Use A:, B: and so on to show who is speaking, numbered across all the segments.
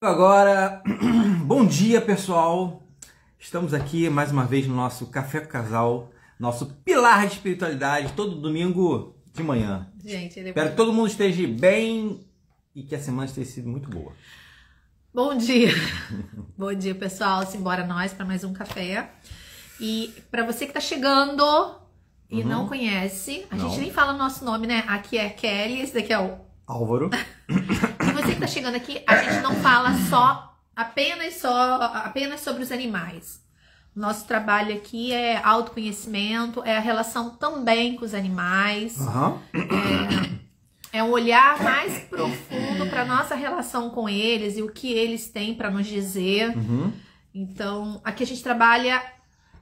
A: Agora, bom dia pessoal, estamos aqui mais uma vez no nosso Café com o Casal, nosso pilar de espiritualidade, todo domingo de manhã.
B: Gente,
A: Espero que todo mundo esteja bem e que a semana esteja sido muito boa.
B: Bom dia! Bom dia pessoal, simbora nós para mais um café. E para você que tá chegando e não conhece, a gente nem fala o nosso nome, né? Aqui é Kelly, esse daqui é o
A: Álvaro.
B: E você que tá chegando aqui, a gente não fala apenas sobre os animais. Nosso trabalho aqui é autoconhecimento, é a relação também com os animais. É um olhar mais profundo para nossa relação com eles e o que eles têm para nos dizer. Então, aqui a gente trabalha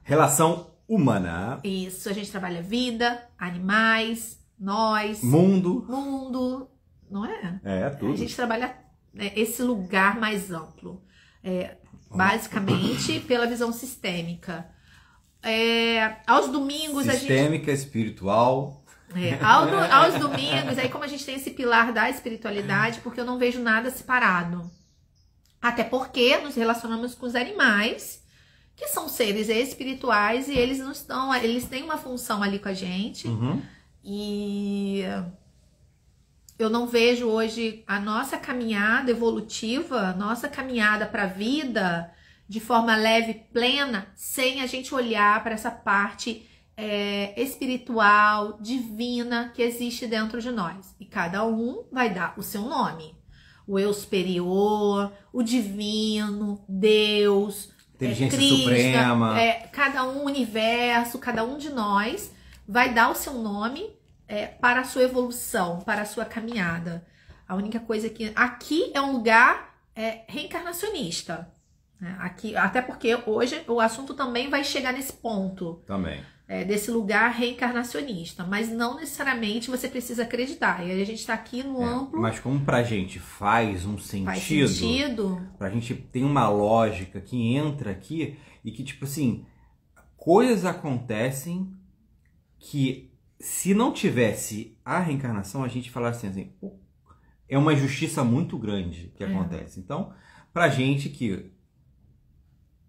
B: relação humana. Isso, a gente trabalha vida, animais, nós, mundo, não é?
A: É, tudo.
B: A gente trabalha esse lugar mais amplo, basicamente pela visão sistêmica. Aos domingos
A: sistêmica, espiritual.
B: Aos domingos, aí como a gente tem esse pilar da espiritualidade, porque eu não vejo nada separado. Até porque nos relacionamos com os animais, que são seres espirituais e eles não estão, eles têm uma função ali com a gente. E eu não vejo hoje a nossa caminhada evolutiva, a nossa caminhada para a vida de forma leve, plena, sem a gente olhar para essa parte espiritual, divina que existe dentro de nós. E cada um vai dar o seu nome. O eu superior, o divino, Deus,
A: inteligência
B: Krishna,
A: suprema.
B: Cada um, universo, cada um de nós vai dar o seu nome para a sua evolução, para a sua caminhada. A única coisa que aqui é um lugar reencarnacionista. Aqui, até porque hoje o assunto também vai chegar nesse ponto.
A: Também.
B: Desse lugar reencarnacionista. Mas não necessariamente você precisa acreditar. E a gente está aqui no amplo.
A: Mas como pra gente faz um sentido, pra gente tem uma lógica que entra aqui e que, tipo assim, coisas acontecem que se não tivesse a reencarnação, a gente falasse assim, é uma injustiça muito grande que acontece. Então, pra gente que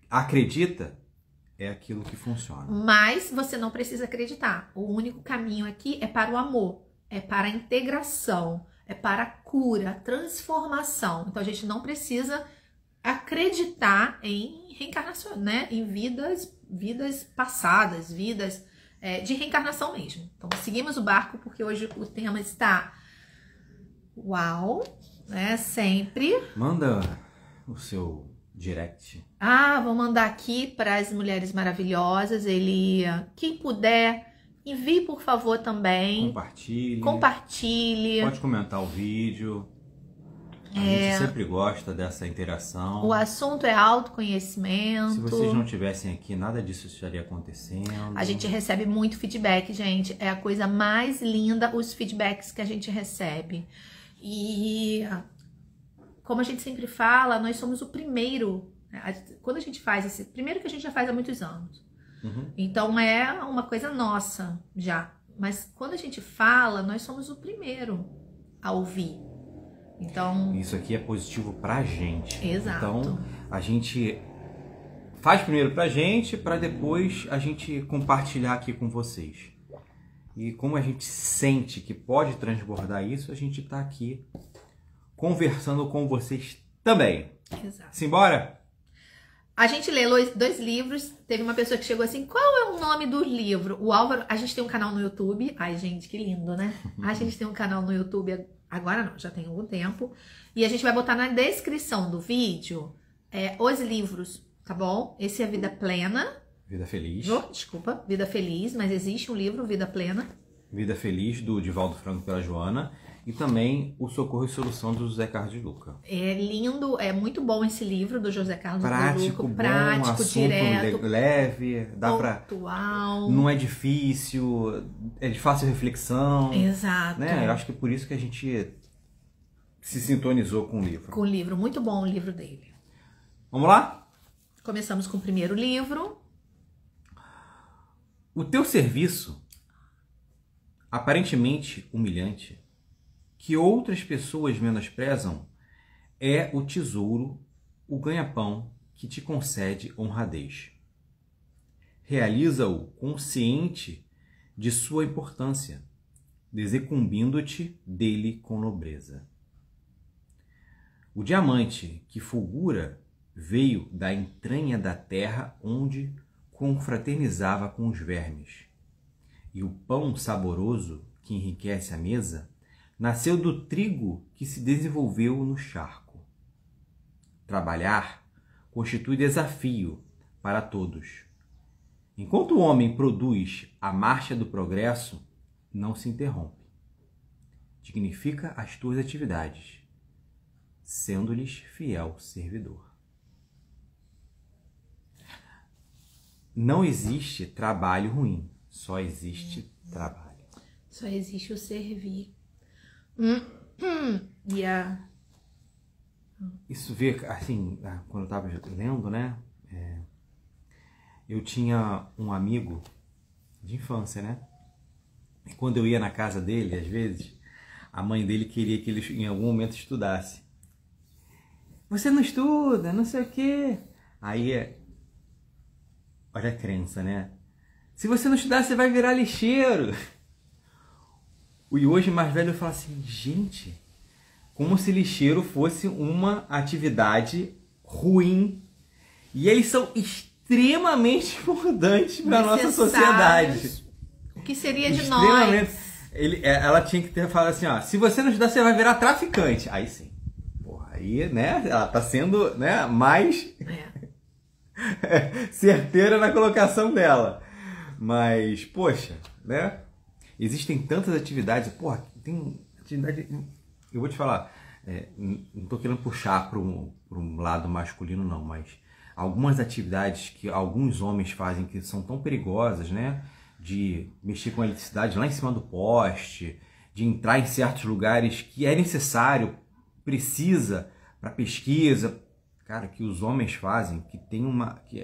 A: acredita, é aquilo que funciona.
B: Mas você não precisa acreditar. O único caminho aqui é para o amor, é para a integração, é para a cura, transformação. Então a gente não precisa acreditar em reencarnação, né? Em vidas passadas, vidas de reencarnação mesmo. Então seguimos o barco porque hoje o tema está uau, né? Sempre.
A: Manda o seu direct.
B: Vou mandar aqui para as mulheres maravilhosas. Quem puder, envie por favor também. Compartilhe.
A: Pode comentar o vídeo. A gente sempre gosta dessa interação.
B: O assunto é autoconhecimento.
A: Se vocês não tivessem aqui, nada disso estaria acontecendo.
B: A gente recebe muito feedback, gente. É a coisa mais linda, os feedbacks que a gente recebe. E como a gente sempre fala, nós somos o primeiro. Quando a gente faz primeiro que a gente já faz há muitos anos. Então é uma coisa nossa já. Mas quando a gente fala, nós somos o primeiro a ouvir. Então
A: isso aqui é positivo pra gente.
B: Exato.
A: Então a gente faz primeiro pra gente, pra depois a gente compartilhar aqui com vocês. E como a gente sente que pode transbordar isso, a gente tá aqui conversando com vocês também.
B: Exato.
A: Simbora?
B: A gente lê dois livros. Teve uma pessoa que chegou assim, qual é o nome do livro? O Álvaro, a gente tem um canal no YouTube. Ai, gente, que lindo, né? A gente tem um canal no YouTube, agora não, já tem algum tempo. E a gente vai botar na descrição do vídeo os livros, tá bom? Esse é Vida Plena.
A: Vida Feliz.
B: Desculpa, Vida Feliz, mas existe um livro, Vida Plena.
A: Vida Feliz, do Divaldo Franco pela Joana. E também o Socorro e Solução do José Carlos de Luca. É
B: lindo, é muito bom esse livro do José Carlos de Luca.
A: Bom,
B: prático, direto,
A: leve, dá
B: pontual.
A: Não é difícil, é de fácil reflexão.
B: Exato.
A: Né? Eu acho que é por isso que a gente se sintonizou com o livro.
B: Com o livro, muito bom o livro dele.
A: Vamos lá?
B: Começamos com o primeiro livro.
A: O teu serviço, aparentemente humilhante, que outras pessoas menosprezam, é o tesouro, o ganha-pão que te concede honradez. Realiza-o consciente de sua importância, desecumbindo-te dele com nobreza. O diamante que fulgura veio da entranha da terra onde confraternizava com os vermes, e o pão saboroso que enriquece a mesa nasceu do trigo que se desenvolveu no charco. Trabalhar constitui desafio para todos. Enquanto o homem produz a marcha do progresso, não se interrompe. Dignifica as tuas atividades, sendo-lhes fiel servidor. Não existe trabalho ruim, só existe trabalho.
B: Só existe o servir.
A: Isso vê, assim, quando eu estava lendo, né? Eu tinha um amigo de infância, né? E quando eu ia na casa dele, às vezes, a mãe dele queria que ele em algum momento estudasse. Você não estuda, não sei o quê. Aí, olha a crença, né? Se você não estudar, você vai virar lixeiro. E hoje, mais velho, eu falo assim, gente, como se lixeiro fosse uma atividade ruim. E eles são extremamente importantes para a nossa sociedade.
B: O que seria de nós?
A: Ela tinha que ter falado assim, ó, se você não estudar, você vai virar traficante. Aí sim. Porra, aí, né, ela tá sendo, né, mais certeira na colocação dela. Mas, poxa, né, existem tantas atividades, porra, tem atividade... Eu vou te falar, não tô querendo puxar para um lado masculino, não, mas algumas atividades que alguns homens fazem que são tão perigosas, né? De mexer com a eletricidade lá em cima do poste, de entrar em certos lugares que é necessário, precisa para pesquisa, cara, que os homens fazem, que tem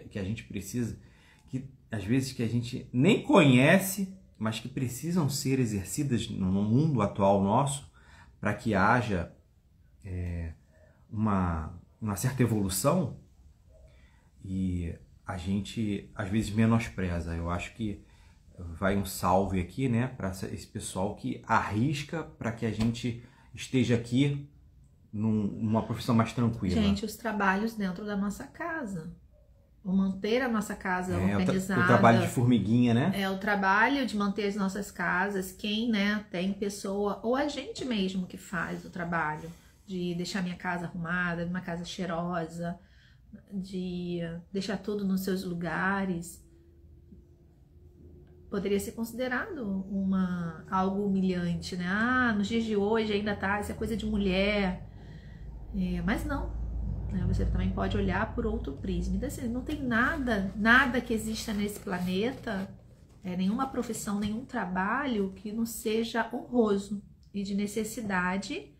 A: que a gente precisa, que às vezes que a gente nem conhece, mas que precisam ser exercidas no mundo atual nosso, para que haja uma certa evolução, e a gente às vezes menospreza. Eu acho que vai um salve aqui, né, para esse pessoal que arrisca para que a gente esteja aqui numa profissão mais tranquila.
B: Gente, os trabalhos dentro da nossa casa, o manter a nossa casa organizada.
A: O trabalho de formiguinha, né?
B: É o trabalho de manter as nossas casas. Quem, né, tem pessoa, ou a gente mesmo que faz o trabalho de deixar minha casa arrumada, uma casa cheirosa, de deixar tudo nos seus lugares, poderia ser considerado algo humilhante, né? Ah, nos dias de hoje ainda tá, isso é coisa de mulher. Mas não, né? Você também pode olhar por outro prisma. Então, assim, não tem nada que exista nesse planeta, nenhuma profissão, nenhum trabalho que não seja honroso e de necessidade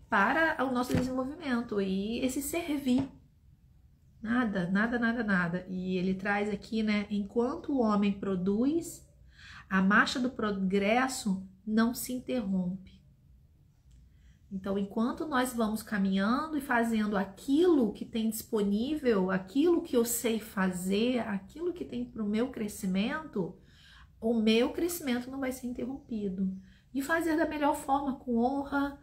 B: para o nosso desenvolvimento. E esse servir. Nada. E ele traz aqui, né? Enquanto o homem produz, a marcha do progresso não se interrompe. Então, enquanto nós vamos caminhando e fazendo aquilo que tem disponível, aquilo que eu sei fazer, aquilo que tem para o meu crescimento, o meu crescimento não vai ser interrompido. E fazer da melhor forma, com honra,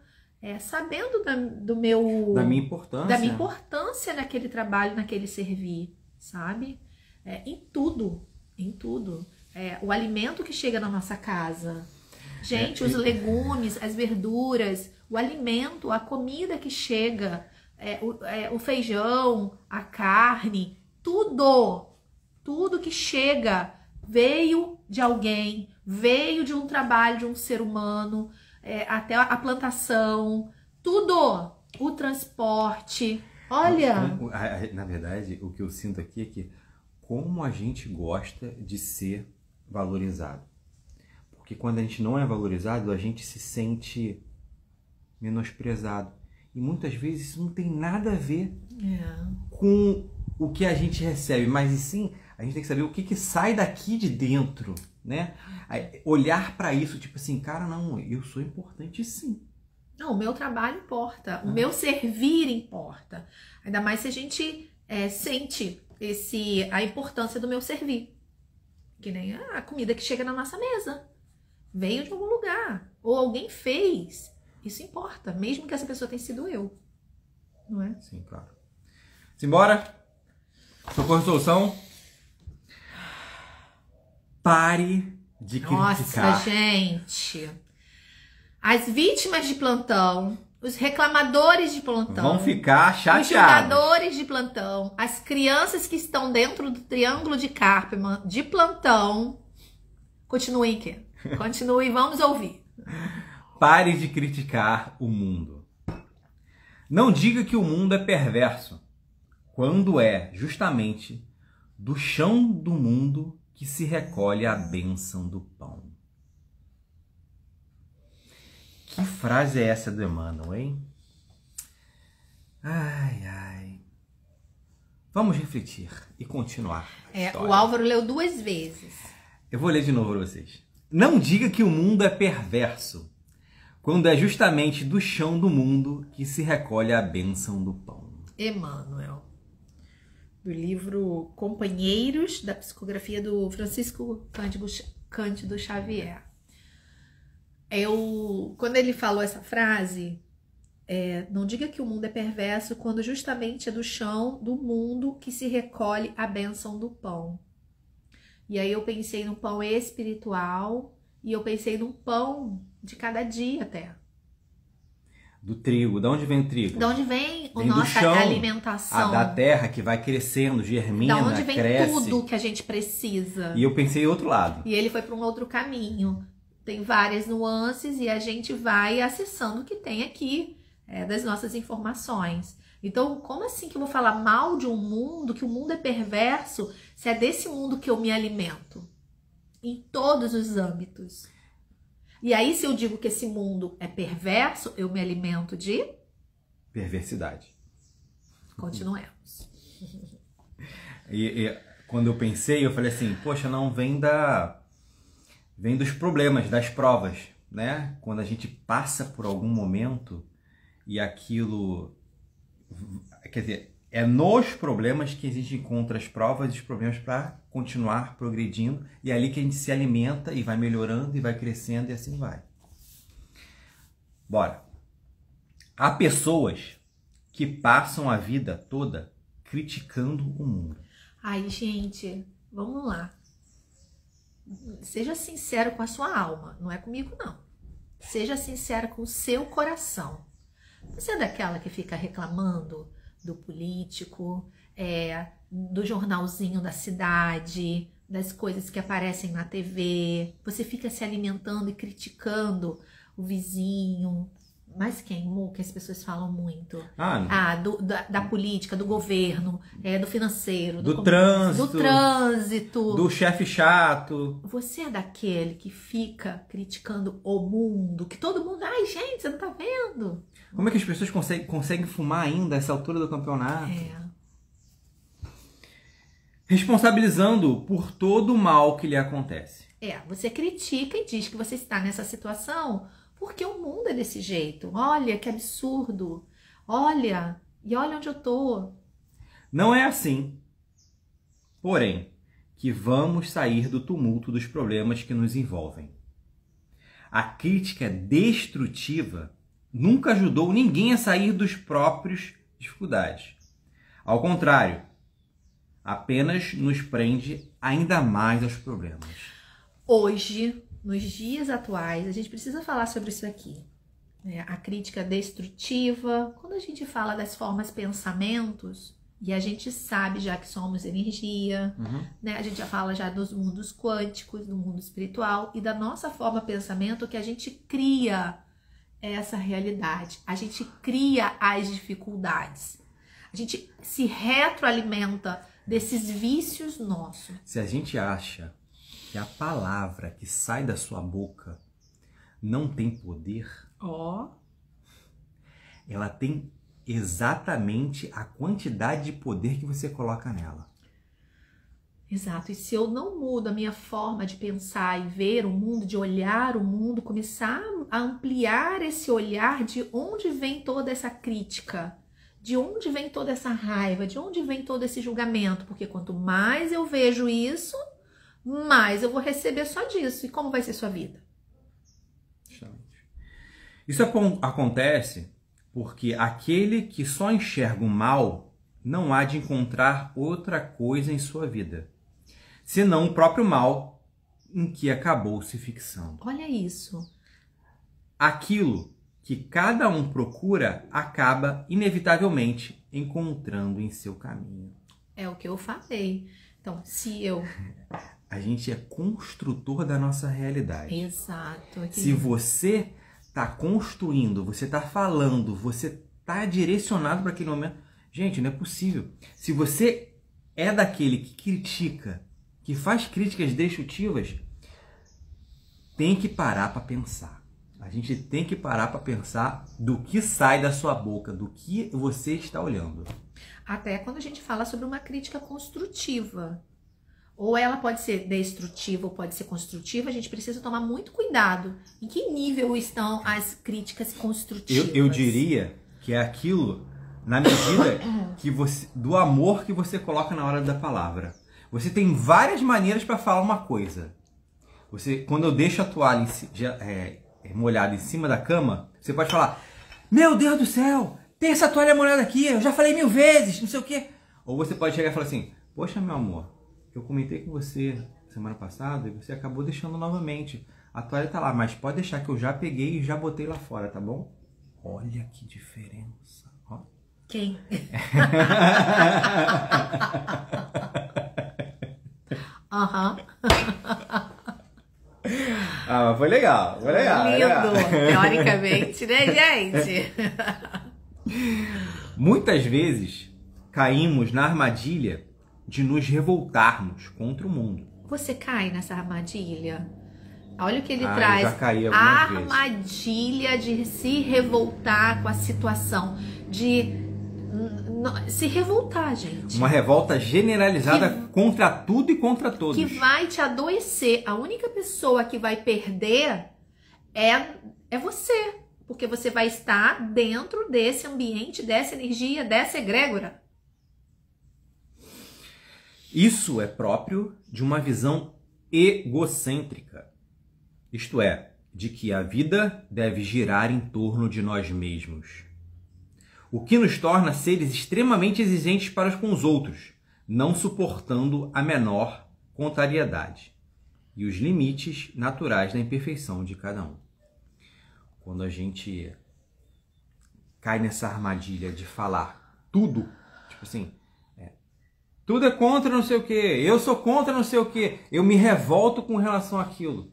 B: sabendo da minha importância naquele trabalho, naquele servir, sabe? Em tudo. O alimento que chega na nossa casa. Gente, os legumes, as verduras, o alimento, a comida que chega, o feijão, a carne, tudo que chega veio de alguém, veio de um trabalho de um ser humano, até a plantação, tudo, o transporte, olha...
A: Na verdade, o que eu sinto aqui é que como a gente gosta de ser valorizado. Porque quando a gente não é valorizado, a gente se sente menosprezado. E muitas vezes isso não tem nada a ver com o que a gente recebe, mas sim, a gente tem que saber o que sai daqui de dentro, né? Olhar para isso, tipo assim, cara, não, eu sou importante sim.
B: Não, o meu trabalho importa, o meu servir importa. Ainda mais se a gente sente a importância do meu servir. Que nem a comida que chega na nossa mesa. Veio de algum lugar. Ou alguém fez. Isso importa, mesmo que essa pessoa tenha sido eu. Não é?
A: Sim, claro. Simbora. Socorro Solução. Pare de criticar.
B: Nossa, gente. As vítimas de plantão, os reclamadores de plantão,
A: vão ficar chateados.
B: Os jogadores de plantão, as crianças que estão dentro do triângulo de Karpman de plantão, continuem aqui. Continuem, vamos ouvir.
A: Pare de criticar o mundo. Não diga que o mundo é perverso, quando é justamente do chão do mundo que se recolhe a bênção do pão. Que frase é essa do Emmanuel, hein? Ai, ai. Vamos refletir e continuar a história.
B: O Álvaro leu 2 vezes.
A: Eu vou ler de novo para vocês. Não diga que o mundo é perverso, quando é justamente do chão do mundo que se recolhe a bênção do pão.
B: Emmanuel. Do livro Companheiros, da psicografia do Francisco Cândido Xavier. Quando ele falou essa frase, não diga que o mundo é perverso quando justamente é do chão do mundo que se recolhe a bênção do pão. E aí eu pensei no pão espiritual e eu pensei no pão de cada dia até.
A: Do trigo. De onde vem o trigo?
B: De onde vem a nossa alimentação?
A: Da terra que vai crescendo, germina, cresce.
B: Da onde vem tudo que a gente precisa.
A: E eu pensei outro lado.
B: E ele foi para um outro caminho. Tem várias nuances e a gente vai acessando o que tem aqui das nossas informações. Então, como assim que eu vou falar mal de um mundo, que o mundo é perverso, se é desse mundo que eu me alimento? Em todos os âmbitos. E aí, se eu digo que esse mundo é perverso, eu me alimento de?
A: Perversidade.
B: Continuemos.
A: E quando eu pensei, eu falei assim, poxa, não, vem dos problemas, das provas, né? Quando a gente passa por algum momento e aquilo... Quer dizer, é nos problemas que a gente encontra as provas e os problemas para continuar progredindo. E é ali que a gente se alimenta e vai melhorando e vai crescendo e assim vai. Bora. Há pessoas que passam a vida toda criticando o mundo.
B: Ai, gente, vamos lá. Seja sincero com a sua alma, não é comigo não. Seja sincero com o seu coração. Você é daquela que fica reclamando do político, do jornalzinho da cidade, das coisas que aparecem na TV. Você fica se alimentando e criticando o vizinho. Mas quem, Mu, que as pessoas falam muito? Da política, do governo, do financeiro,
A: do trânsito,
B: do
A: chefe chato.
B: Você é daquele que fica criticando o mundo, que todo mundo, ai gente, você não tá vendo?
A: Como é que as pessoas conseguem fumar ainda a essa altura do campeonato? Responsabilizando por todo o mal que lhe acontece.
B: Você critica e diz que você está nessa situação porque o mundo é desse jeito. Olha que absurdo. Olha onde eu tô.
A: Não é assim. Porém, que vamos sair do tumulto dos problemas que nos envolvem. A crítica destrutiva nunca ajudou ninguém a sair dos próprios dificuldades. Ao contrário, apenas nos prende ainda mais aos problemas.
B: Hoje, nos dias atuais, a gente precisa falar sobre isso aqui. A crítica destrutiva, quando a gente fala das formas pensamentos, e a gente sabe já que somos energia, né? A gente já fala já dos mundos quânticos, do mundo espiritual, e da nossa forma pensamento que a gente cria essa realidade. A gente cria as dificuldades. A gente se retroalimenta desses vícios nossos.
A: Se a gente acha que a palavra que sai da sua boca não tem poder, ela tem exatamente a quantidade de poder que você coloca nela.
B: Exato. E se eu não mudo a minha forma de pensar e ver o mundo, de olhar o mundo, começar a ampliar esse olhar, de onde vem toda essa crítica, de onde vem toda essa raiva, de onde vem todo esse julgamento, porque quanto mais eu vejo isso, mais eu vou receber só disso. E como vai ser sua vida?
A: Isso acontece porque aquele que só enxerga o mal não há de encontrar outra coisa em sua vida, senão o próprio mal em que acabou se fixando.
B: Olha isso.
A: Aquilo que cada um procura acaba inevitavelmente encontrando em seu caminho.
B: É o que eu falei. Então, se eu...
A: A gente é construtor da nossa realidade.
B: Exato.
A: Se você está construindo, você está falando, você está direcionado para aquele momento... Gente, não é possível. Se você é daquele que critica, que faz críticas destrutivas, tem que parar para pensar. A gente tem que parar para pensar do que sai da sua boca, do que você está olhando.
B: Até quando a gente fala sobre uma crítica construtiva. Ou ela pode ser destrutiva ou pode ser construtiva, a gente precisa tomar muito cuidado. Em que nível estão as críticas construtivas?
A: Eu diria que é aquilo na medida que do amor que você coloca na hora da palavra. Você tem várias maneiras para falar uma coisa. Quando eu deixo a toalha molhada em cima da cama, você pode falar: meu Deus do céu, tem essa toalha molhada aqui, eu já falei 1000 vezes, não sei o quê. Ou você pode chegar e falar assim: poxa, meu amor, eu comentei com você semana passada e você acabou deixando novamente. A toalha tá lá, mas pode deixar que eu já peguei e já botei lá fora, tá bom? Olha que diferença. Ó.
B: Quem? Aham.
A: Ah, mas foi legal, foi legal.
B: Lindo,
A: legal.
B: teoricamente, né, gente?
A: Muitas vezes caímos na armadilha de nos revoltarmos contra o mundo.
B: Você cai nessa armadilha? Olha o que ele
A: Eu
B: traz.
A: já caí
B: A armadilha de se revoltar com a situação, de se revoltar, gente.
A: Uma revolta generalizada contra tudo e contra todos.
B: Que vai te adoecer. A única pessoa que vai perder é você. Porque você vai estar dentro desse ambiente, dessa energia, dessa egrégora.
A: Isso é próprio de uma visão egocêntrica. Isto é, de que a vida deve girar em torno de nós mesmos. O que nos torna seres extremamente exigentes para com os outros, não suportando a menor contrariedade e os limites naturais da imperfeição de cada um. Quando a gente cai nessa armadilha de falar tudo, tipo assim, tudo é contra não sei o que, eu sou contra não sei o que, eu me revolto com relação àquilo.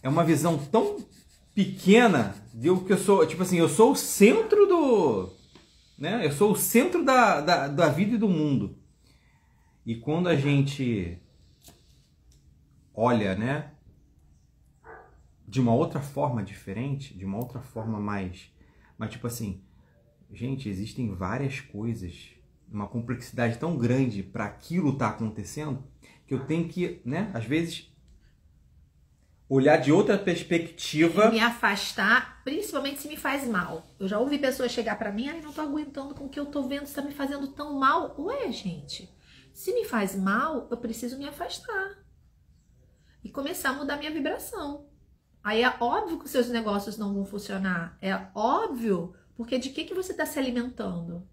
A: É uma visão tão pequena de o que eu sou, tipo assim, eu sou o centro né? Eu sou o centro da vida e do mundo. E quando a gente olha, né, de uma outra forma diferente, de uma outra forma mais tipo assim, gente, existem várias coisas, uma complexidade tão grande para aquilo estar acontecendo, que eu tenho que, né, às vezes olhar de outra perspectiva.
B: Me afastar, principalmente se me faz mal. Eu já ouvi pessoas chegar pra mim: ai, não tô aguentando com o que eu tô vendo, está me fazendo tão mal. Ué, gente, se me faz mal, eu preciso me afastar. E começar a mudar minha vibração. Aí é óbvio que os seus negócios não vão funcionar. É óbvio, porque de que você está se alimentando?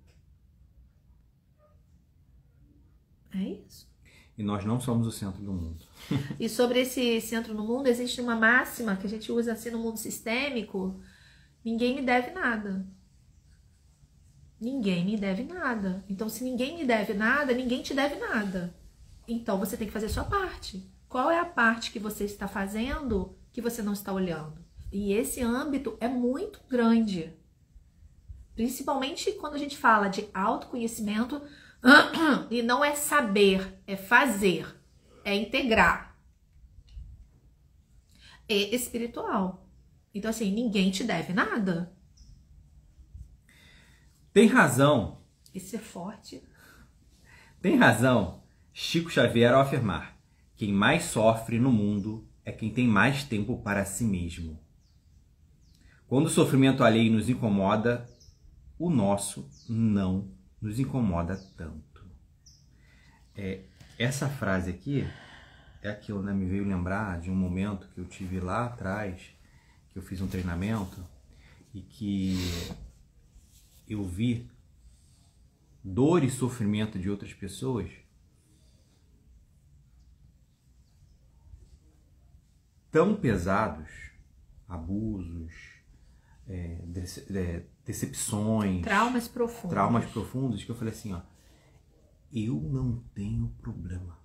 B: É isso.
A: E nós não somos o centro do mundo.
B: E sobre esse centro no mundo, existe uma máxima que a gente usa assim no mundo sistêmico: ninguém me deve nada. Ninguém me deve nada. Então, se ninguém me deve nada, ninguém te deve nada. Então, você tem que fazer a sua parte. Qual é a parte que você está fazendo que você não está olhando? E esse âmbito é muito grande. Principalmente quando a gente fala de autoconhecimento. E não é saber, é fazer, é integrar. É espiritual. Então, assim, ninguém te deve nada.
A: Tem razão.
B: Isso é forte.
A: Tem razão Chico Xavier ao afirmar: quem mais sofre no mundo é quem tem mais tempo para si mesmo. Quando o sofrimento alheio nos incomoda, o nosso não nos incomoda tanto. Essa frase aqui é aquilo, né? Me veio lembrar de um momento que eu tive lá atrás, que eu fiz um treinamento e que eu vi dor e sofrimento de outras pessoas tão pesados, abusos, decepções,
B: traumas
A: profundos, que eu falei assim, ó, eu não tenho problema.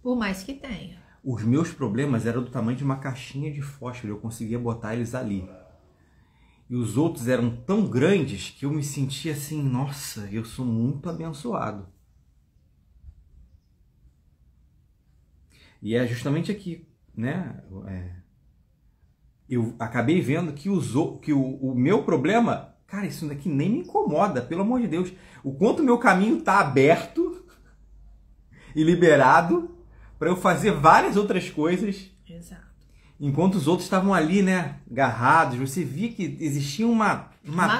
B: Por mais que tenha.
A: Os meus problemas eram do tamanho de uma caixinha de fósforo, eu conseguia botar eles ali. E os outros eram tão grandes que eu me sentia assim, nossa, eu sou muito abençoado. E é justamente aqui, né? Eu acabei vendo que o meu problema, cara, isso daqui nem me incomoda, pelo amor de Deus. O quanto o meu caminho tá aberto e liberado para eu fazer várias outras coisas.
B: Exato.
A: Enquanto os outros estavam ali, né, agarrados, você via que existia uma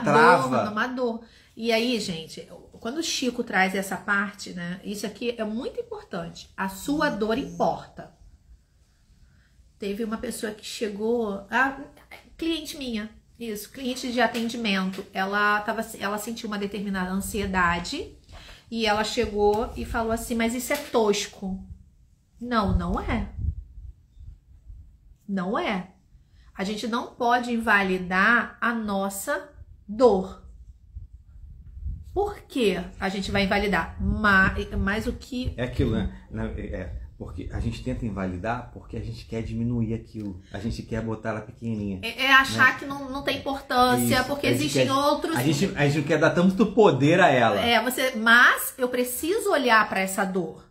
A: trava.
B: Uma dor. E aí, gente, quando o Chico traz essa parte, né, isso aqui é muito importante. A sua dor importa. Teve uma pessoa que chegou, cliente minha, isso, cliente de atendimento, ela sentiu uma determinada ansiedade e ela chegou e falou assim, mas isso é tosco. Não, não é. Não é. A gente não pode invalidar a nossa dor. Por que a gente vai invalidar? Mas o que...
A: É aquilo, né? Porque a gente tenta invalidar porque a gente quer diminuir aquilo. A gente quer botar ela pequenininha.
B: Achar, né, que não tem importância, isso, porque existem outros...
A: A gente não quer dar tanto poder a ela.
B: Mas eu preciso olhar para essa dor.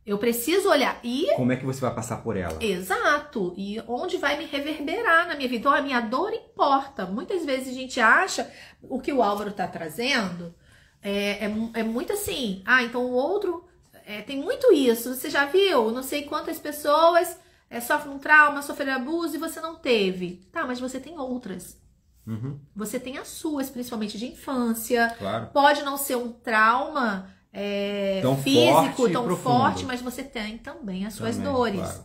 B: Eu preciso olhar e...
A: Como é que você vai passar por ela?
B: Exato. E onde vai me reverberar na minha vida? Então, a minha dor importa. Muitas vezes a gente acha, o que o Álvaro tá trazendo, é muito assim. Então o outro... tem muito isso. Você já viu? Não sei quantas pessoas sofrem um trauma, sofrem abuso e você não teve. Tá, mas você tem outras.
A: Uhum.
B: Você tem as suas, principalmente de infância.
A: Claro.
B: Pode não ser um trauma...
A: tão
B: físico, tão
A: profundo.
B: forte, mas você tem também as suas dores.
A: Claro.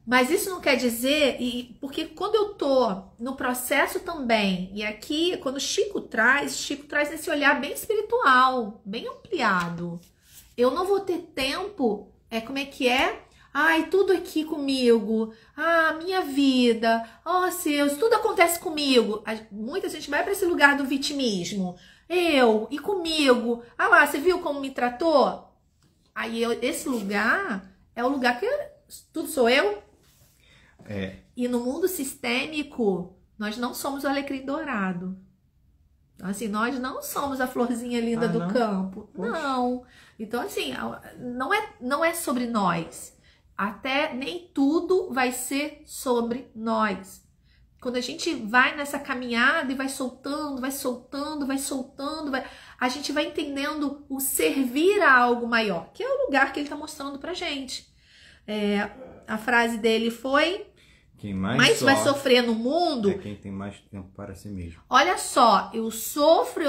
B: Mas isso não quer dizer, porque quando eu tô no processo também, e aqui, quando Chico traz esse olhar bem espiritual, bem ampliado. Eu não vou ter tempo, como é que é? Ai, tudo aqui comigo, minha vida, Deus, tudo acontece comigo. Muita gente vai para esse lugar do vitimismo. Eu e comigo. Lá, você viu como me tratou? Aí esse lugar é o lugar que tudo sou eu. E no mundo sistêmico, nós não somos o alecrim dourado. Assim, nós não somos a florzinha linda do campo. Poxa. Não. Então, assim, não é sobre nós. Até nem tudo vai ser sobre nós. Quando a gente vai nessa caminhada e vai soltando, a gente vai entendendo o servir a algo maior, que é o lugar que ele está mostrando pra gente. A frase dele foi: quem mais vai sofrer no mundo
A: é quem tem mais tempo para si mesmo.
B: Olha só, eu sofro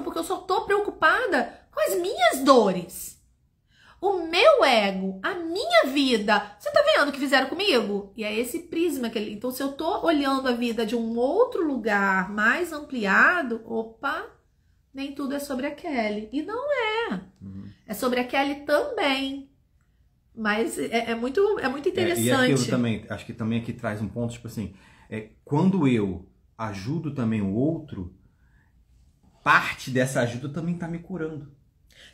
B: porque eu só tô preocupada com as minhas dores. O meu ego, a minha vida. Você tá vendo o que fizeram comigo? E é esse prisma que ele... Então, se eu tô olhando a vida de um outro lugar mais ampliado, nem tudo é sobre a Kelly. E não é.
A: Uhum.
B: É sobre a Kelly também. Mas é muito interessante.
A: E aquilo também, acho que também aqui traz um ponto, tipo assim, quando eu ajudo também o outro, parte dessa ajuda também tá me curando.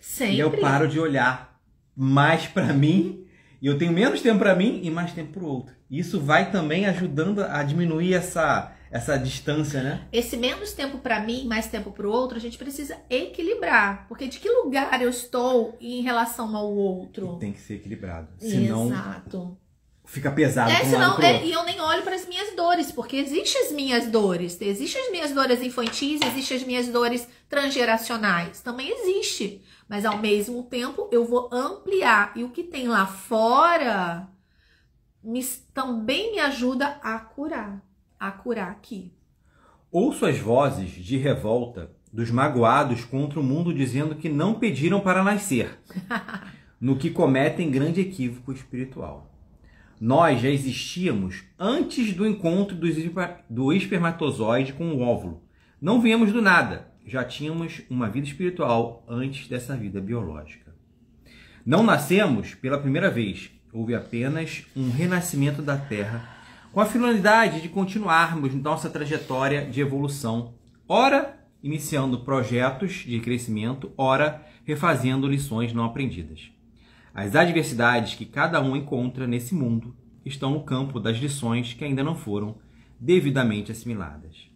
B: Sempre.
A: E eu paro de olhar mais pra mim, e eu tenho menos tempo pra mim e mais tempo pro outro. Isso vai também ajudando a diminuir essa distância, né?
B: Esse menos tempo pra mim, mais tempo pro outro, a gente precisa equilibrar. Porque de que lugar eu estou em relação ao outro?
A: E tem que ser equilibrado. Senão,
B: exato.
A: fica pesado.
B: Senão, e eu nem olho para as minhas dores, porque existem as minhas dores. Existem as minhas dores infantis, existem as minhas dores transgeracionais. Também existe. Mas ao mesmo tempo eu vou ampliar. E o que tem lá fora também me ajuda a curar. A curar aqui.
A: Ouço as vozes de revolta dos magoados contra o mundo dizendo que não pediram para nascer, no que cometem grande equívoco espiritual. Nós já existíamos antes do encontro do espermatozoide com o óvulo. Não viemos do nada, já tínhamos uma vida espiritual antes dessa vida biológica. Não nascemos pela primeira vez, houve apenas um renascimento da Terra com a finalidade de continuarmos nossa trajetória de evolução, ora iniciando projetos de crescimento, ora refazendo lições não aprendidas. As adversidades que cada um encontra nesse mundo estão no campo das lições que ainda não foram devidamente assimiladas.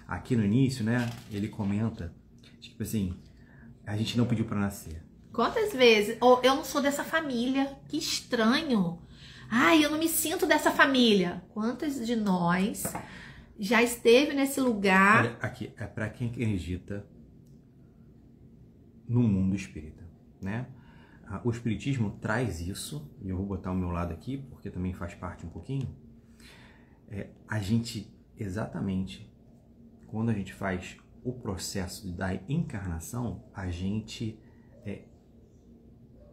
A: Aqui no início, né, ele comenta, tipo assim, a gente não pediu para nascer.
B: Quantas vezes? Oh, eu não sou dessa família, que estranho. Ai, eu não me sinto dessa família. Quantas de nós já esteve nesse lugar?
A: Olha, aqui é para quem acredita no mundo espírita, né? O espiritismo traz isso, e eu vou botar o meu lado aqui, porque também faz parte um pouquinho. A gente, exatamente, quando a gente faz o processo da encarnação, a gente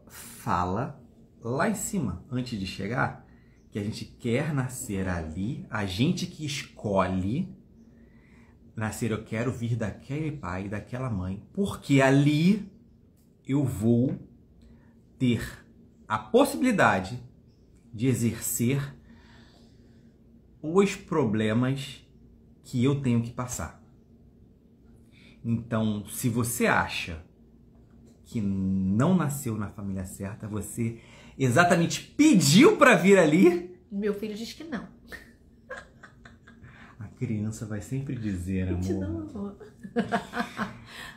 A: fala lá em cima, antes de chegar, que a gente quer nascer ali, a gente que escolhe nascer, eu quero vir daquele pai, daquela mãe, porque ali eu vou ter a possibilidade de exercer os problemas que eu tenho que passar. Então, se você acha que não nasceu na família certa, você exatamente pediu para vir ali.
B: Meu filho diz que não.
A: A criança vai sempre dizer, amor.
B: Não.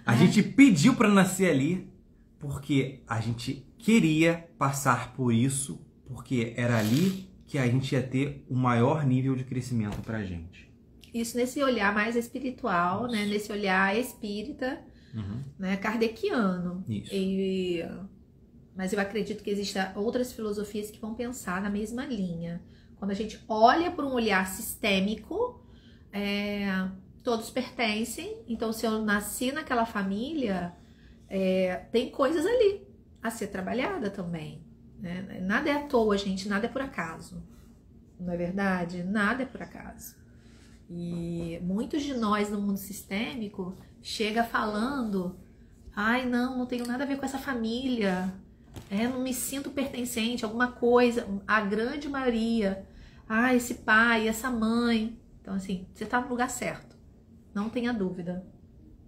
A: A gente pediu para nascer ali porque a gente queria passar por isso, porque era ali que a gente ia ter o maior nível de crescimento pra gente.
B: Isso nesse olhar mais espiritual, né? Nesse olhar espírita, né? Kardeciano.
A: Isso.
B: Mas eu acredito que existam outras filosofias que vão pensar na mesma linha. Quando a gente olha por um olhar sistêmico, todos pertencem. Então, se eu nasci naquela família, tem coisas ali a ser trabalhada também, né? Nada é à toa, gente, nada é por acaso. Não é verdade? Nada é por acaso. E muitos de nós no mundo sistêmico chega falando: ai, não tenho nada a ver com essa família, não me sinto pertencente a alguma coisa. A grande maioria, esse pai, essa mãe. Então, assim, você está no lugar certo, não tenha dúvida,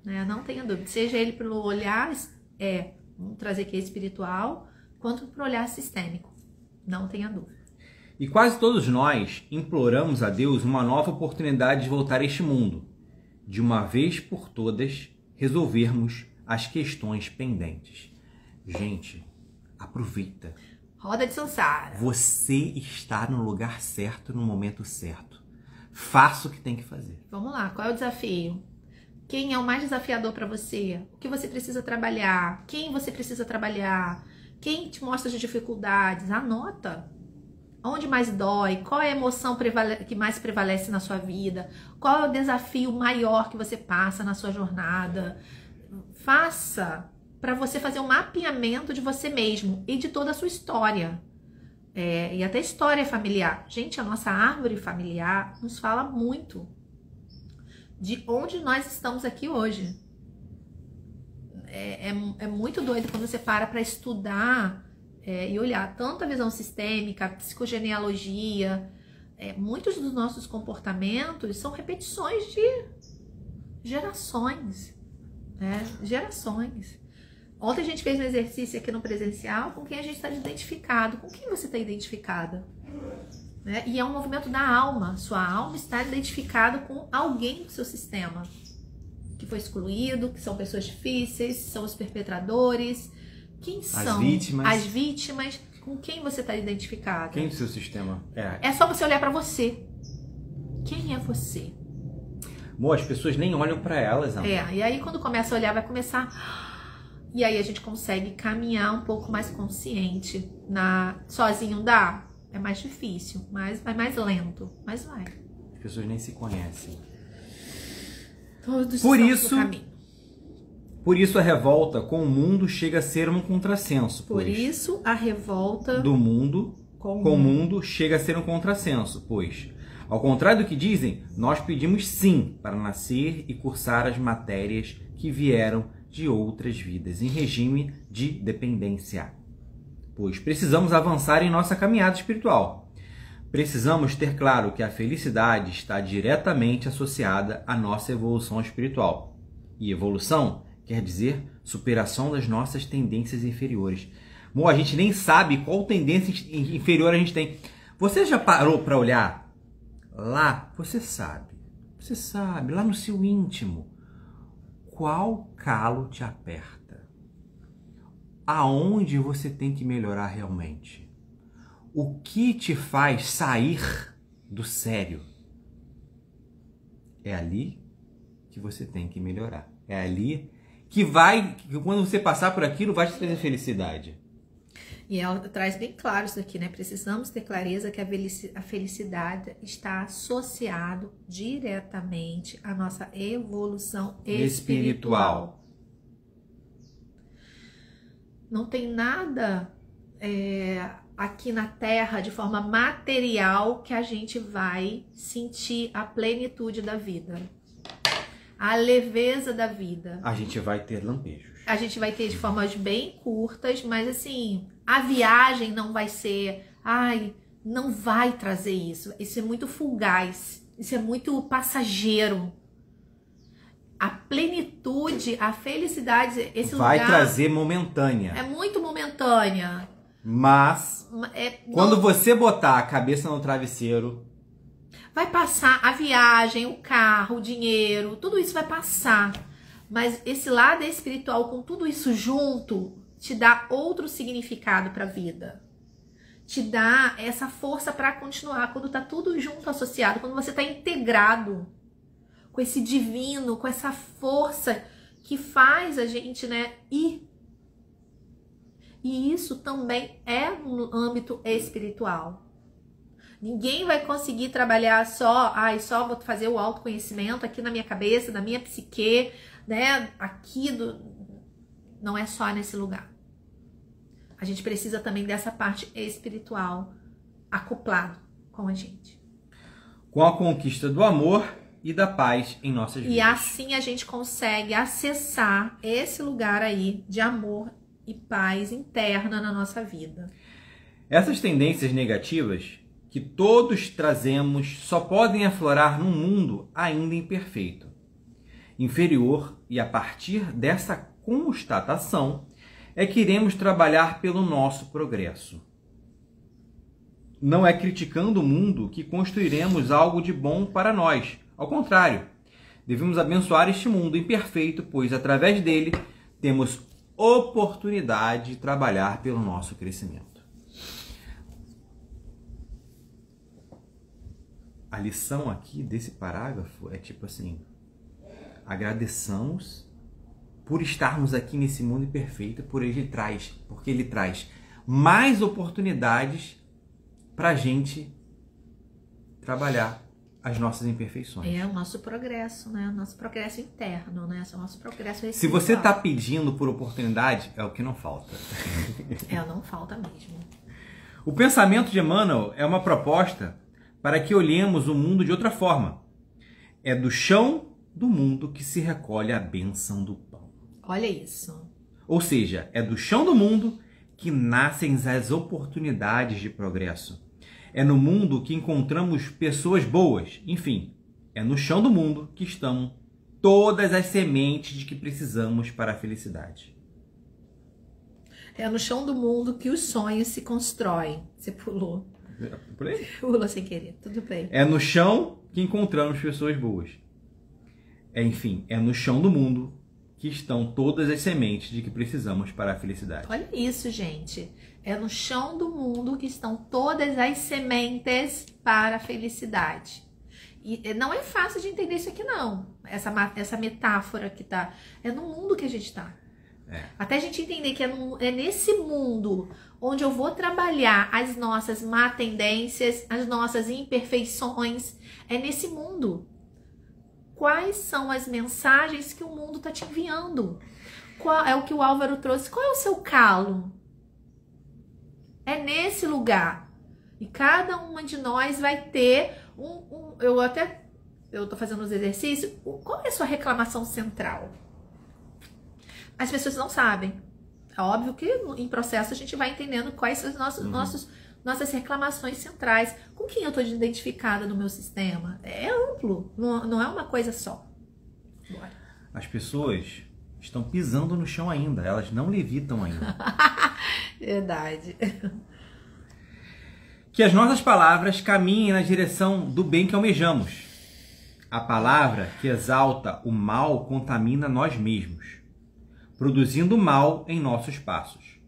B: né? Não tenha dúvida, seja ele pelo olhar, vamos trazer aqui espiritual, quanto para o olhar sistêmico, não tenha dúvida.
A: E quase todos nós imploramos a Deus uma nova oportunidade de voltar a este mundo, de uma vez por todas resolvermos as questões pendentes. Gente, aproveita.
B: Roda de samsara.
A: Você está no lugar certo, no momento certo. Faça o que tem que fazer.
B: Vamos lá, qual é o desafio? Quem é o mais desafiador para você? O que você precisa trabalhar? Quem você precisa trabalhar? Quem te mostra as dificuldades? Anota. Onde mais dói? Qual é a emoção que mais prevalece na sua vida? Qual é o desafio maior que você passa na sua jornada? Faça para você fazer um mapeamento de você mesmo e de toda a sua história. E até história familiar. Gente, a nossa árvore familiar nos fala muito de onde nós estamos aqui hoje. É muito doido quando você para estudar e olhar tanto a visão sistêmica, a psicogenealogia. Muitos dos nossos comportamentos são repetições de gerações. Gerações. Ontem a gente fez um exercício aqui no presencial com quem a gente está identificado. Com quem você está identificada? E é um movimento da alma. Sua alma está identificada com alguém do seu sistema que foi excluído, que são pessoas difíceis, são os perpetradores. Quem são? As vítimas. Com quem você está identificado?
A: Quem do seu sistema?
B: É só você olhar para você. Quem é você?
A: Bom, as pessoas nem olham para elas, amor.
B: E aí quando começa a olhar, vai começar... E aí a gente consegue caminhar um pouco mais consciente. Sozinho dá? É mais difícil, mas vai mais lento. Mas vai.
A: As pessoas nem se conhecem.
B: Todos por isso, caminho.
A: Por isso a revolta com o mundo chega a ser um contrassenso.
B: Por isso a revolta
A: do mundo com o mundo chega a ser um contrassenso, pois, ao contrário do que dizem, nós pedimos sim para nascer e cursar as matérias que vieram de outras vidas, em regime de dependência. Pois precisamos avançar em nossa caminhada espiritual. Precisamos ter claro que a felicidade está diretamente associada à nossa evolução espiritual. E evolução quer dizer superação das nossas tendências inferiores. Bom, a gente nem sabe qual tendência inferior a gente tem. Você já parou para olhar lá? Você sabe, lá no seu íntimo, qual calo te aperta? Aonde você tem que melhorar realmente? O que te faz sair do sério? É ali que você tem que melhorar. É ali que quando você passar por aquilo, vai te trazer felicidade.
B: E ela traz bem claro isso aqui, né? Precisamos ter clareza que a felicidade está associado diretamente à nossa evolução espiritual. Não tem nada aqui na Terra, de forma material, que a gente vai sentir a plenitude da vida. A leveza da vida.
A: A gente vai ter lampejos.
B: A gente vai ter de formas bem curtas, mas assim, a viagem não vai ser... não vai trazer isso. Isso é muito fugaz. Isso é muito passageiro. A plenitude, a felicidade, esse
A: vai
B: lugar...
A: Vai trazer momentânea.
B: É muito momentânea.
A: Mas, quando você botar a cabeça no travesseiro...
B: Vai passar a viagem, o carro, o dinheiro, tudo isso vai passar. Mas esse lado espiritual, com tudo isso junto, te dá outro significado para a vida. Te dá essa força para continuar, quando tá tudo junto, associado, quando você tá integrado com esse divino, com essa força que faz a gente, ir. E isso também é no âmbito espiritual. Ninguém vai conseguir trabalhar só vou fazer o autoconhecimento aqui na minha cabeça, na minha psique, não é só nesse lugar. A gente precisa também dessa parte espiritual acoplado com a gente.
A: Com a conquista do amor e da paz em nossas vidas.
B: E assim a gente consegue acessar esse lugar aí de amor e paz interna na nossa vida.
A: Essas tendências negativas que todos trazemos só podem aflorar num mundo ainda imperfeito, inferior, e a partir dessa constatação é que iremos trabalhar pelo nosso progresso. Não é criticando o mundo que construiremos algo de bom para nós. Ao contrário, devemos abençoar este mundo imperfeito, pois através dele temos oportunidade de trabalhar pelo nosso crescimento. A lição aqui desse parágrafo é tipo assim: agradeçamos por estarmos aqui nesse mundo imperfeito, porque ele traz mais oportunidades para a gente trabalhar as nossas imperfeições.
B: É o nosso progresso, né? O nosso progresso interno, né? O nosso progresso espiritual.
A: Se você está pedindo por oportunidade, é o que não falta.
B: Não falta mesmo.
A: O pensamento de Emmanuel é uma proposta para que olhemos o mundo de outra forma. É do chão do mundo que se recolhe a bênção do pão.
B: Olha isso.
A: Ou seja, é do chão do mundo que nascem as oportunidades de progresso. É no mundo que encontramos pessoas boas. Enfim, é no chão do mundo que estão todas as sementes de que precisamos para a felicidade.
B: É no chão do mundo que os sonhos se constroem. Você pulou.
A: Pulei?
B: Pula sem querer, tudo bem.
A: É no chão que encontramos pessoas boas. Enfim, é no chão do mundo que estão todas as sementes de que precisamos para a felicidade.
B: Olha isso, gente. É no chão do mundo que estão todas as sementes para a felicidade. E não é fácil de entender isso aqui, não. Essa metáfora que tá. É no mundo que a gente tá. Até a gente entender que é nesse mundo onde eu vou trabalhar as nossas má tendências, as nossas imperfeições. É nesse mundo. Quais são as mensagens que o mundo tá te enviando? Qual é o que o Álvaro trouxe? Qual é o seu calo? É nesse lugar. E cada uma de nós vai ter eu tô fazendo os exercícios. Qual é a sua reclamação central? As pessoas não sabem. É óbvio que em processo a gente vai entendendo quais são as nossas reclamações centrais. Com quem eu tô identificada no meu sistema? É amplo, não é uma coisa só. Bora.
A: As pessoas estão pisando no chão ainda, elas não levitam ainda.
B: Verdade.
A: Que as nossas palavras caminhem na direção do bem que almejamos. A palavra que exalta o mal contamina nós mesmos, produzindo mal em nossos passos.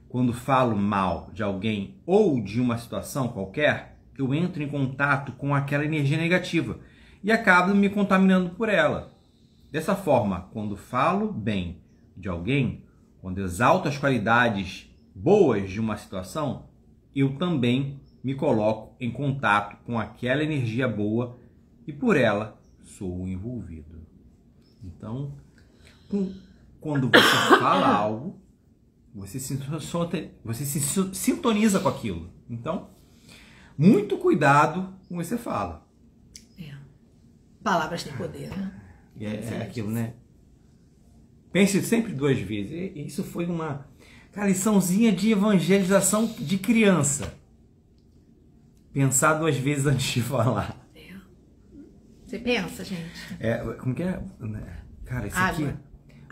A: Quando falo mal de alguém ou de uma situação qualquer, eu entro em contato com aquela energia negativa e acabo me contaminando por ela. Dessa forma, quando falo bem de alguém, quando exalto as qualidades boas de uma situação, eu também me coloco em contato com aquela energia boa e por ela sou envolvido. Então, quando você fala algo, você se sintoniza com aquilo. Então, muito cuidado com o que você fala.
B: Palavras têm poder, né?
A: É aquilo, né? Pense sempre 2 vezes. Isso foi uma liçãozinha de evangelização de criança. Pensar 2 vezes antes de falar.
B: Você pensa, gente?
A: Como que é? Cara, isso aqui...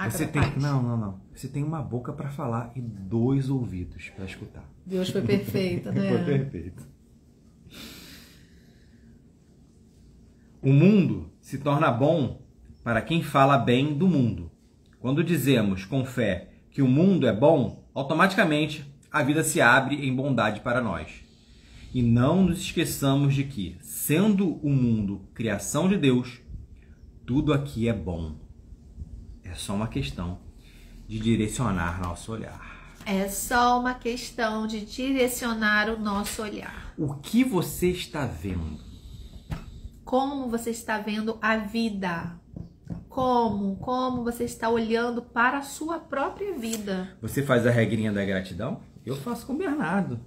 A: Você tem... Não. Você tem uma boca para falar e 2 ouvidos para escutar.
B: Deus foi perfeito, né?
A: Foi perfeito. O mundo se torna bom para quem fala bem do mundo. Quando dizemos com fé que o mundo é bom, automaticamente a vida se abre em bondade para nós. E não nos esqueçamos de que, sendo o mundo criação de Deus, tudo aqui é bom. É só uma questão de direcionar nosso olhar.
B: É só uma questão de direcionar o nosso olhar.
A: O que você está vendo?
B: Como você está vendo a vida? Como você está olhando para a sua própria vida?
A: Você faz a regrinha da gratidão? Eu faço com o Bernardo.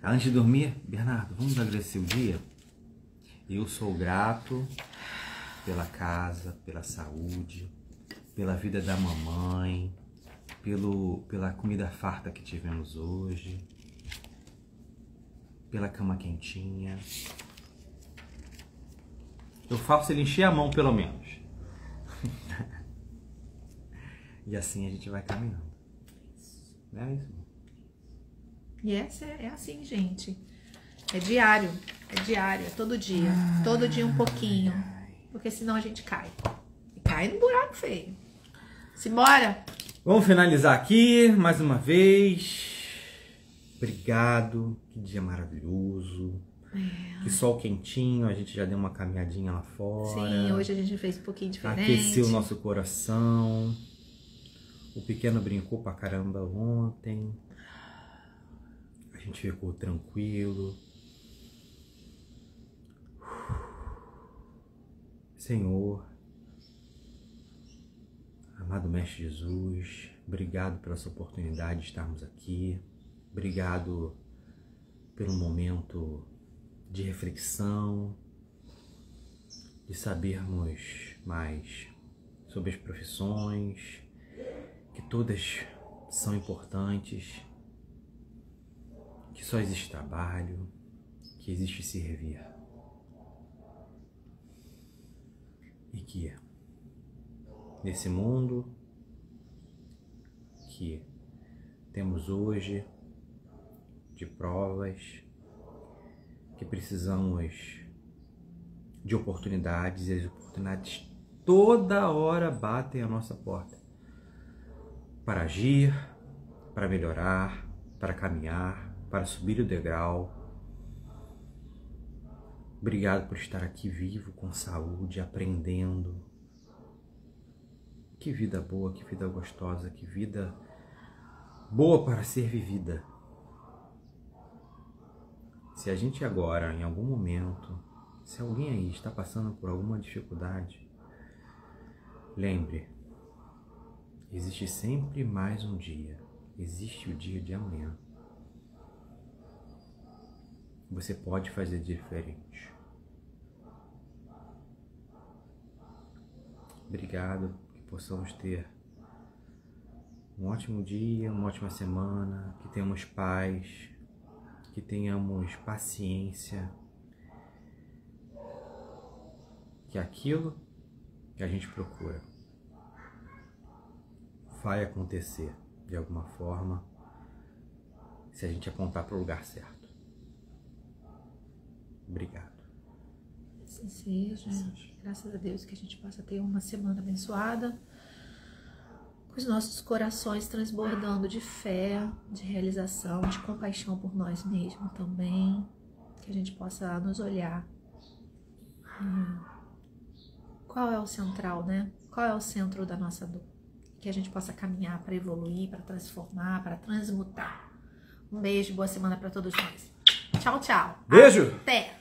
A: Antes de dormir, Bernardo, vamos agradecer o dia? Eu sou grato pela casa, pela saúde, pela vida da mamãe, pela comida farta que tivemos hoje, pela cama quentinha. Eu faço ele encher a mão, pelo menos. E assim a gente vai caminhando. É isso.
B: E essa é assim, gente. É diário, é todo dia. Todo dia um pouquinho. Porque senão a gente cai. E cai no buraco feio. Simbora!
A: Vamos finalizar aqui, mais uma vez. Obrigado, que dia maravilhoso. Que sol quentinho, a gente já deu uma caminhadinha lá fora.
B: Sim, hoje a gente fez um pouquinho diferente.
A: Aqueceu o nosso coração. O pequeno brincou pra caramba ontem. A gente ficou tranquilo. Senhor, amado Mestre Jesus, obrigado pela essa oportunidade de estarmos aqui. Obrigado pelo momento de reflexão, de sabermos mais sobre as profissões, que todas são importantes, que só existe trabalho, que existe servir. E que nesse mundo que temos hoje de provas, que precisamos de oportunidades, e as oportunidades toda hora batem à nossa porta. para agir, para melhorar, para caminhar, para subir o degrau. Obrigado por estar aqui vivo, com saúde, aprendendo. Que vida boa, que vida gostosa, que vida boa para ser vivida. Se a gente agora, em algum momento, se alguém aí está passando por alguma dificuldade, lembre, existe sempre mais um dia. Existe o dia de amanhã. Você pode fazer diferente. Obrigado, que possamos ter um ótimo dia, uma ótima semana, que tenhamos paz, que tenhamos paciência, que aquilo que a gente procura vai acontecer de alguma forma se a gente apontar para o lugar certo. Obrigado.
B: Assim seja. Graças a Deus que a gente possa ter uma semana abençoada, com os nossos corações transbordando de fé, de realização, de compaixão por nós mesmos também, que a gente possa nos olhar. Qual é o central, né? Qual é o centro da nossa dor? Que a gente possa caminhar para evoluir, para transformar, para transmutar. Um beijo, boa semana para todos nós. Tchau, tchau.
A: Beijo!
B: Até!